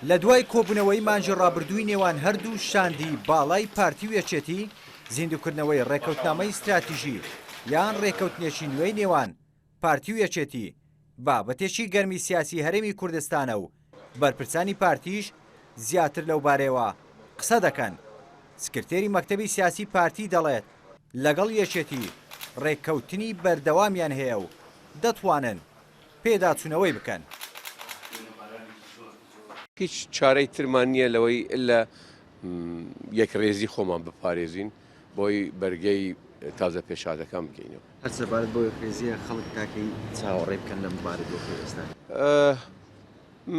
لە دوای کۆبوونەوەی مانجی ڕابردووی نێوان هەردوو شاندی باڵای پارتی و یەکێتی زیندووکردنەوەی ڕێکەوتنامەی استراتیژی یان ڕێکەوتنێکی نوێی نێوان پارتی و یەکێتی بابەتێکی گەرمی سیاسی هەرێمی کوردستانە و بەرپرسانی پارتیش زیاتر لەو بارەوە قسە دەکەن. سکرتێری مەکتەبی سیاسی پارتی دەڵێت لەگەڵ یەکێتی ڕێککەوتنی بەردەوامیان هەیە و دەتوانن پێداچوونەوەی بکەن. هیچ چارەی ترمان نییە لەوەی لە یەکڕێزی خۆمان بپارێزین بۆی بەرگەی تازە پێشادەکان بگەینەوە. هەرسەبارەت بۆ یەکڕێزیە خەڵک تاکەی چاوەڕێ بکەن لەم بارەت بۆ کوردستان.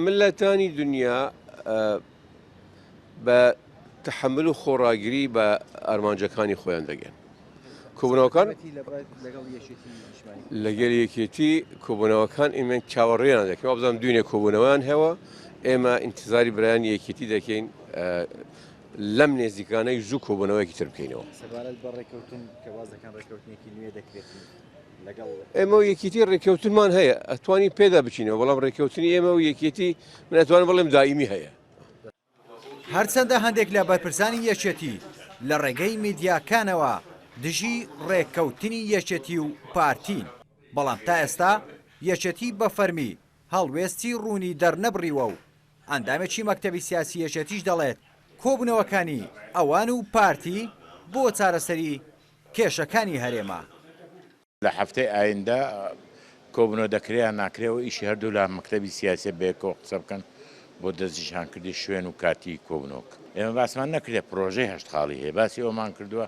ملەتانی دنیا بە تحمل و خۆڕاگیری بە ئەرمانجەکانی خۆیان دەگەن. کۆبوونەوەکان لەگەل یەکێتی کۆبوونەوەکان ئێمە چاوەڕێیان دەکەین. بزانام دوێنێ کۆبوونەوەیان هەوە ئێمە ئینتیزاری برایان یەکێتی دەکەین لەم نێزیکانەی زوو کۆبوونەوەیەکی تر بکەینەوە. ئێمە و یەکێتی ڕێککەوتنمان هەیە ئەتوانی پێدا بچینەوە بەڵام ڕێککەوتنی ئێمە و یەکێتی من ئەتوانم بڵێم دائیمی هەیە. هەرچەندە هەندێک لە بەرپرسانی یەکێتی لە ڕێگەی میدیاکانەوە دژی ڕێککەوتنی یەکێتی و پارتین، بەڵام تا ئێستا یەکێتی بە فەرمی هەڵوێستی ڕوونی دەرنەبڕیوە و ئەندامێکی مەکتەبی سیاسی یەکێتیش دەڵێت کۆبوونەوەکانی ئەوان و پارتی بۆ چارەسەری کێشەکانی هەرێمە. لە هەفتەی ئایندە کۆبوونەوە دەکرێت ناکرێەوە ئیشی هەردوو لە مەکتەبی سیاسی بەیەکەوە قسە بکەن بۆ دەستنیشانکردی شوێن و کاتی کۆبوونەوەک. ئێمە باسمان نەکرێت پرۆژەی هەشت خاڵی هەیە باسی ئەومان کردووە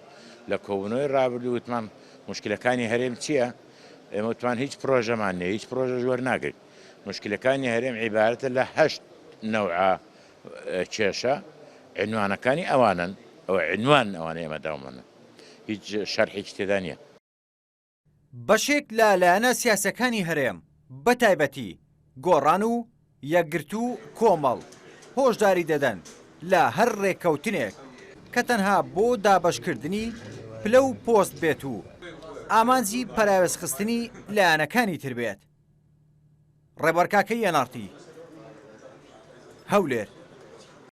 لە کۆبوونەوەی ڕابردوو وتمان مشکلەکانی هەرێم چییە؟ ئێمە وتمان هیچ پرۆژەمان نیە هیچ پرۆژە وەرناگرێت. مشکلەکانی هەرێم عیبارەتە لە 8 نەوعە کێشە عنوانەکانی ئەوانن ئەوە عنوان ئەوانە ئێمە داومەنە هیچ شەرحێکی تێدا نییە. بەشێک لە لایەنە سیاسەکانی هەرێم بە تایبەتی گۆڕان و یەکگرت و کۆمەڵ هۆشداری دەدەن لە هەر ڕێککەوتنێک کە تەنها بۆ دابەشکردنی پلە و پۆست بێت و ئامانجی پەراوێزخستنی لایەنەکانی تر بێت. ڕێبەرکاکەی یەناڕتی هەولێر.